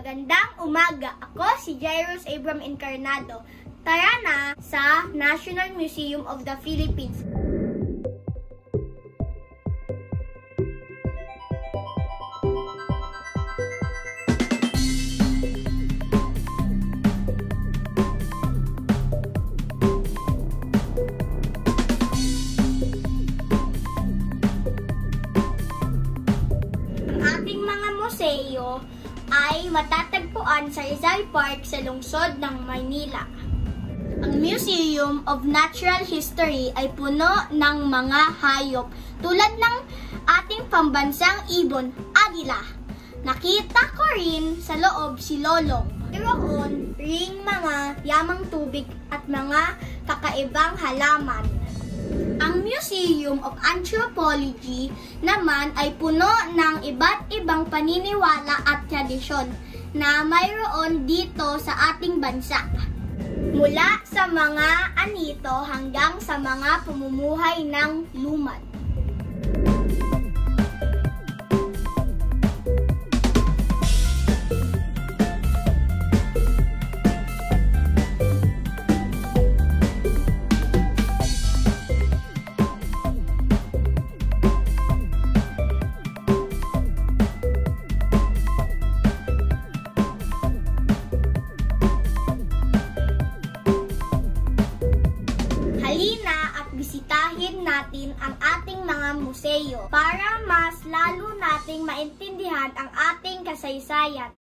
Magandang umaga! Ako si Jairus Abram Encarnado. Tara na sa National Museum of the Philippines. Ang ating mga museo ay matatagpuan sa Rizal Park sa lungsod ng Maynila. Ang Museum of Natural History ay puno ng mga hayop tulad ng ating pambansang ibon, agila. Nakita ko rin sa loob si Lolong. Mayroon ring mga yamang tubig at mga kakaibang halaman. Ang Museum of Anthropology naman ay puno ng iba't ibang paniniwala at tradisyon na mayroon dito sa ating bansa. Mula sa mga anito hanggang sa mga pamumuhay ng lumad. Halina at bisitahin natin ang ating mga museo para mas lalo nating maintindihan ang ating kasaysayan.